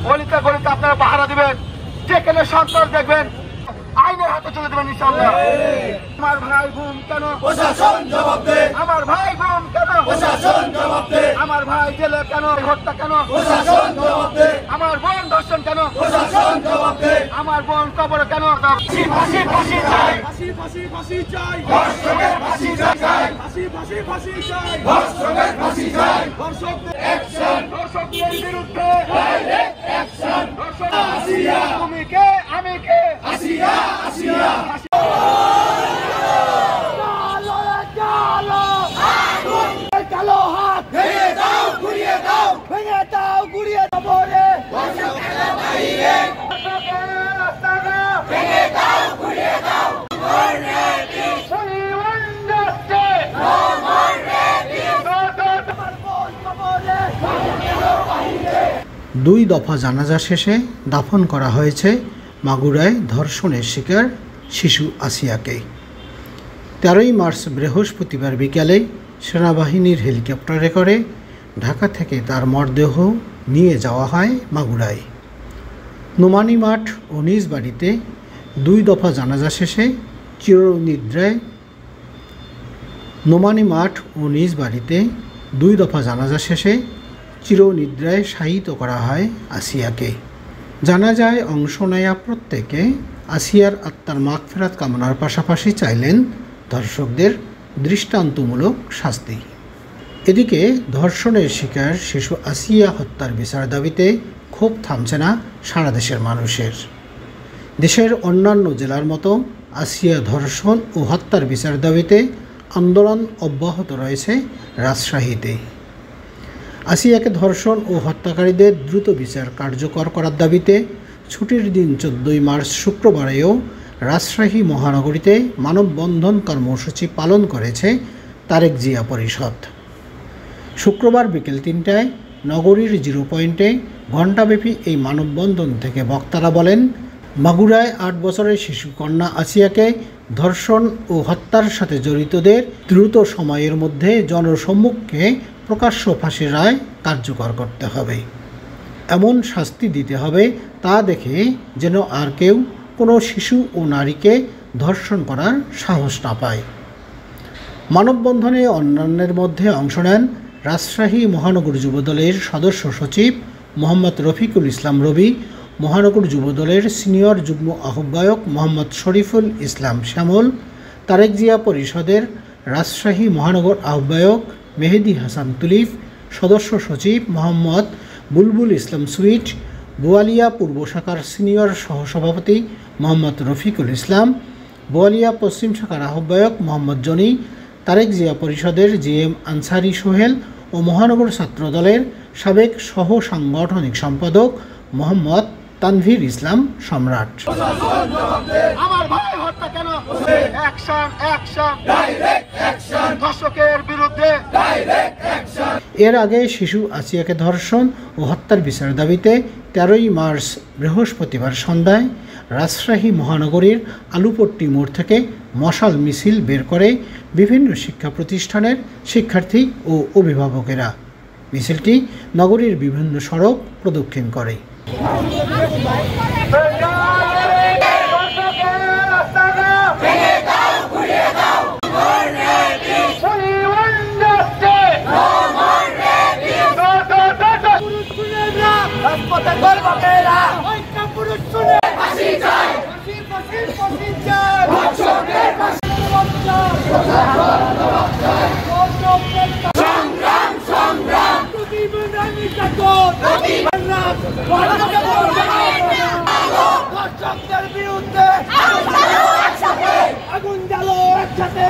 গলিতে গলিতে আপনারা পাহারা দিবেন, যেখানে সন্ত্রাস দেখবেন আইনের হাতে তুলে দেবেন ইনশাআল্লাহ। আমার ভাই বোন কেন প্রশাসন জবাব দে, আমার ভাই বোন কেন প্রশাসন জবাব দে, আমার ভাই জেলে কেন, হত্যা কেন প্রশাসন জবাব দে, আমার বোন ধর্ষণ কেন প্রশাসন জবাব দে, আমার বোন কবর কেন। ফাঁসি ফাঁসি ফাঁসি চাই, ফাঁসি ফাঁসি ফাঁসি চাই, ধর্ষকের ফাঁসি চাই, ফাঁসি ফাঁসি ফাঁসি চাই, ধর্ষকের ফাঁসি চাই, ধর্ষকদের অ্যাকশন, ধর্ষকদের বিরুদ্ধে ডাইরেক্ট অ্যাকশন। ধর্ষক আসিয়া, তুমি কে আমি কে, আসিয়া আসিয়া কালো হাত ভেঙে দাও, ঘুরিয়ে দাও, ভেঙে দাও, ঘুরিয়ে দাও রে, ভেঙে দাও, ঘুরিয়ে দাও। দুই দফা জানাজা শেষে দাফন করা হয়েছে মাগুরায় ধর্ষণের শিকার শিশু আসিয়াকে। 13ই মার্চ বৃহস্পতিবার বিকালে সেনাবাহিনীর হেলিকপ্টারে করে ঢাকা থেকে তার মরদেহ নিয়ে যাওয়া হয় মাগুরায়। নোমানী মাঠ ও নিজ বাড়িতে দুই দফা জানাজা শেষে চিরনিদ্রায় নোমানী মাঠ ও নিজ বাড়িতে দুই দফা জানাজা শেষে চিরনিদ্রায় শায়িত করা হয় আসিয়াকে। জানাজায় অংশ নেয়া প্রত্যেকে আসিয়ার আত্মার মাগফিরাত কামনার পাশাপাশি চাইলেন ধর্ষকদের দৃষ্টান্তমূলক শাস্তি। এদিকে ধর্ষণের শিকার শিশু আসিয়া হত্যার বিচার দাবিতে ক্ষোভ থামছে না সারা দেশের মানুষের। দেশের অন্যান্য জেলার মতো আসিয়া ধর্ষণ ও হত্যার বিচার দাবিতে আন্দোলন অব্যাহত রয়েছে রাজশাহীতে। আসিয়াকে ধর্ষণ ও হত্যাকারীদের দ্রুত বিচার কার্যকর করার দাবিতে ছুটির দিন 14ই মার্চ শুক্রবারেও রাজশাহী মহানগরীতে মানববন্ধন কর্মসূচি পালন করেছে তারেক জিয়া পরিষদ। শুক্রবার বিকেল 3টায় নগরীর জিরো পয়েন্টে ঘণ্টাব্যাপী এই মানববন্ধন থেকে বক্তারা বলেন, মাগুরায় 8 বছরের শিশু কন্যা আসিয়াকে ধর্ষণ ও হত্যার সাথে জড়িতদের দ্রুত সময়ের মধ্যে জনসম্মুখে প্রকাশ্য ফাঁসির রায় কার্যকর করতে হবে। এমন শাস্তি দিতে হবে তা দেখে যেন আর কেউ কোনো শিশু ও নারীকে ধর্ষণ করার সাহস না পায়। মানববন্ধনে অন্যান্যের মধ্যে অংশ নেন রাজশাহী মহানগর যুবদলের সদস্য সচিব মোহাম্মদ রফিকুল ইসলাম রবি, মহানগর যুবদলের সিনিয়র যুগ্ম আহ্বায়ক মোহাম্মদ শরীফুল ইসলাম শ্যামল, তারেক জিয়া পরিষদের রাজশাহী মহানগর আহ্বায়ক মেহেদি হাসান তুলিফ, সদস্য সচিব মোহাম্মদ বুলবুল ইসলাম সুইট, বোয়ালিয়া পূর্ব শাখার সিনিয়র সহসভাপতি মোহাম্মদ রফিকুল ইসলাম, বোয়ালিয়া পশ্চিম শাখার আহ্বায়ক মোহাম্মদ জনি, তারেক জিয়া পরিষদের জিএম আনসারি সোহেল ও মহানগর ছাত্র দলের সাবেক সহ সাংগঠনিক সম্পাদক মোহাম্মদ তানভীর ইসলাম সম্রাট। আমার ভাই হত্যা কেন, অ্যাকশন অ্যাকশন, ডাইরেক্ট অ্যাকশন, ধর্ষকের বিরুদ্ধে ডাইরেক্ট অ্যাকশন। এর আগে শিশু আসিয়াকে ধর্ষণ ও হত্যার বিচার দাবিতে 13ই মার্চ বৃহস্পতিবার সন্ধ্যায় রাজশাহী মহানগরীর আলুপট্টি মোড় থেকে মশাল মিছিল বের করে বিভিন্ন শিক্ষা প্রতিষ্ঠানের শিক্ষার্থী ও অভিভাবকেরা। মিছিলটি নগরীর বিভিন্ন সড়ক প্রদক্ষিণ করে। বিরুদ্ধে আগুন জ্বালো একসাথে।